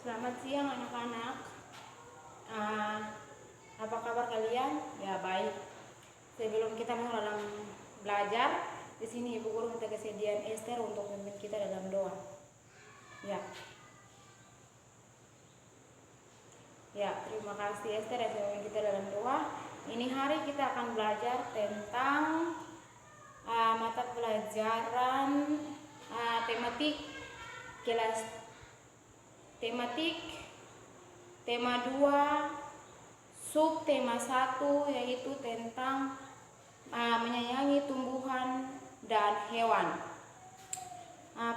Selamat siang anak-anak. Ah, apa kabar kalian? Ya baik. Sebelum kita masuk dalam belajar, di sini Ibu Guru minta kesediaan Esther untuk memimpin kita dalam doa. Ya. Ya, terima kasih Esther yang memimpin kita dalam doa. Ini hari kita akan belajar tentang mata pelajaran tematik kelas tematik tema 2 sub tema 1 yaitu tentang menyayangi tumbuhan dan hewan.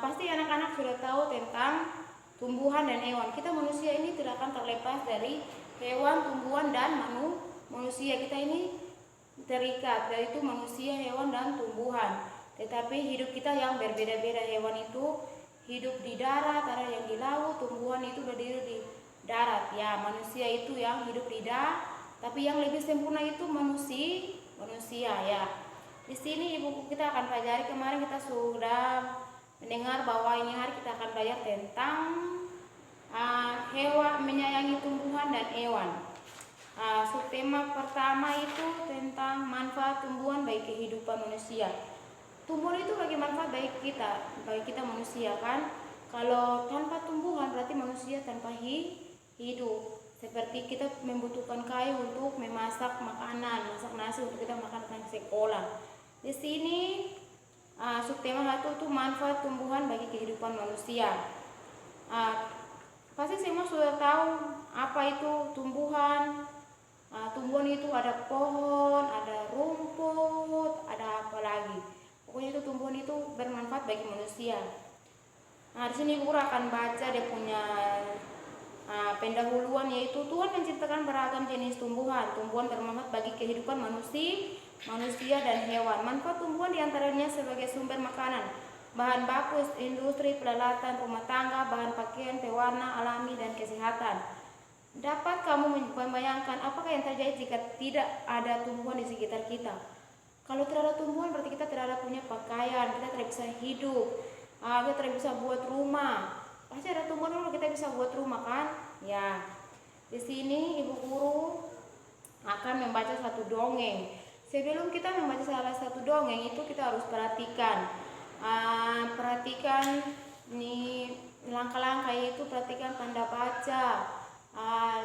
Pasti anak-anak sudah tahu tentang tumbuhan dan hewan. Kita manusia ini tidak akan terlepas dari hewan, tumbuhan dan manusia. Kita ini terikat, yaitu manusia, hewan dan tumbuhan. Tetapi hidup kita yang berbeda-beda. Hewan itu hidup di darat, ada yang di laut, tumbuhan itu berdiri di darat. Ya, manusia itu yang hidup di darat, tapi yang lebih sempurna itu manusia ya. Di sini ibu kita akan pelajari, kemarin kita sudah mendengar bahwa ini hari kita akan belajar tentang hewan, menyayangi tumbuhan dan hewan. Subtema pertama itu tentang manfaat tumbuhan bagi kehidupan manusia. Tumbuhan itu bagi manfaat bagi kita manusia kan. Kalau tanpa tumbuhan berarti manusia tanpa hidup. Seperti kita membutuhkan kayu untuk memasak makanan, masak nasi untuk kita makan di sekolah. Di sini subtema 1 itu manfaat tumbuhan bagi kehidupan manusia. Pasti semua sudah tahu apa itu tumbuhan. Tumbuhan itu ada pohon, ada rumput, ada apa lagi. Pokoknya itu tumbuhan itu bermanfaat bagi manusia. Di sini Guru akan baca dia punya pendahuluan, yaitu Tuhan menciptakan beragam jenis tumbuhan. Tumbuhan bermanfaat bagi kehidupan manusia dan hewan. Manfaat tumbuhan diantaranya sebagai sumber makanan, bahan baku industri, peralatan rumah tangga, bahan pakaian, pewarna alami dan kesehatan. Dapat kamu membayangkan apakah yang terjadi jika tidak ada tumbuhan di sekitar kita? Kalau tidak ada tumbuhan berarti kita tidak ada punya pakaian, kita tidak bisa hidup, kita tidak bisa buat rumah. Pasti ada tumbuhan dulu kita bisa buat rumah kan? Ya. Di sini Ibu Guru akan membaca satu dongeng. Sebelum kita membaca salah satu dongeng itu kita harus perhatikan. Perhatikan nih langkah-langkah itu, perhatikan tanda baca,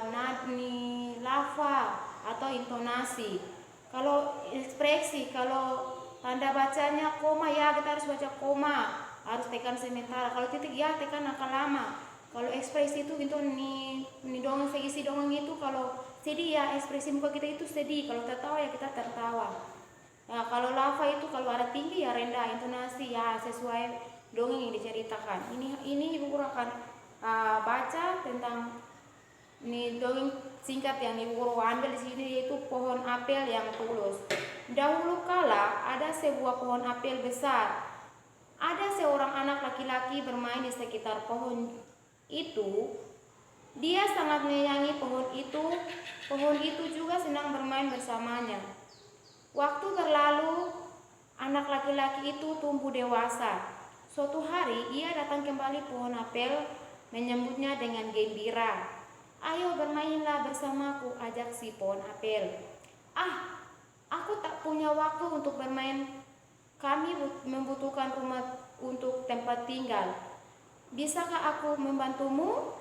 nadi, lafaz atau intonasi. Kalau ekspresi, kalau tanda bacanya koma ya kita harus baca koma, harus tekan sementara. Kalau titik ya tekan akan lama. Kalau ekspresi itu nih dongeng, seisi dongeng itu kalau sedih ya ekspresi muka kita itu sedih, kalau tertawa ya kita tertawa. Nah, kalau lafaz itu kalau ada tinggi ya rendah, intonasi ya sesuai dongeng yang diceritakan. Ini Ibu Guru akan baca tentang ini dongeng singkat yang Ibu Guru ambil di sini, yaitu pohon apel yang tulus. Dahulu kala ada sebuah pohon apel besar. Ada seorang anak laki-laki bermain di sekitar pohon itu. Dia sangat menyayangi pohon itu. Pohon itu juga senang bermain bersamanya. Waktu berlalu, anak laki-laki itu tumbuh dewasa. Suatu hari ia datang kembali pohon apel, menyambutnya dengan gembira. Ayo bermainlah bersamaku, ajak si pohon apel. Aku tak punya waktu untuk bermain. Kami membutuhkan rumah untuk tempat tinggal. Bisakah aku membantumu?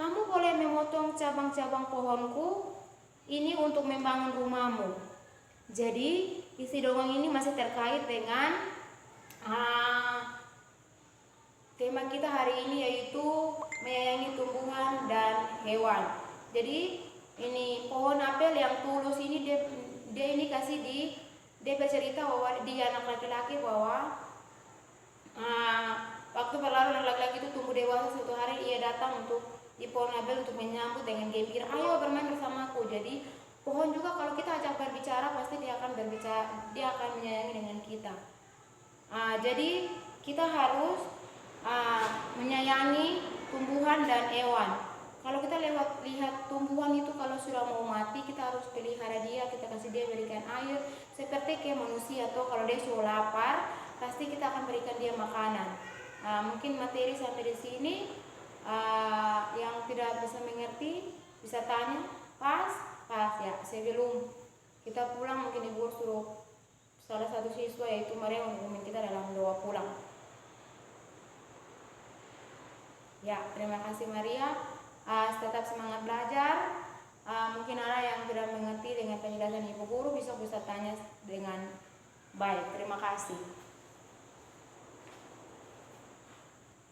Kamu boleh memotong cabang-cabang pohonku ini untuk membangun rumahmu. Jadi isi dongeng ini masih terkait dengan tema kita hari ini, yaitu menyayangi tumbuhan dan hewan. Jadi ini pohon apel yang tulus ini dia ini kasih dia bercerita bahwa dia anak laki-laki bahwa waktu berlalu anak laki-laki itu tumbuh dewasa. Suatu hari ia datang di pohon apel untuk menyambut dengan gembira, ayo bermain bersamaku. Jadi pohon juga kalau kita ajak berbicara pasti dia akan menyayangi dengan kita. Jadi kita harus menyayangi tumbuhan dan hewan. Kalau kita lihat tumbuhan itu kalau sudah mau mati, kita harus pelihara dia, kita kasih dia, berikan air. Seperti kayak manusia atau kalau dia sudah lapar, pasti kita akan berikan dia makanan. Mungkin materi sampai di sini. yang tidak bisa mengerti bisa tanya pas ya. Sebelum kita pulang mungkin ibu suruh salah satu siswa yaitu Maria memimpin kita dalam doa pulang. Ya, terima kasih Maria. Tetap semangat belajar. Mungkin ada yang tidak mengerti dengan penjelasan ibu guru, bisa tanya dengan baik. Terima kasih.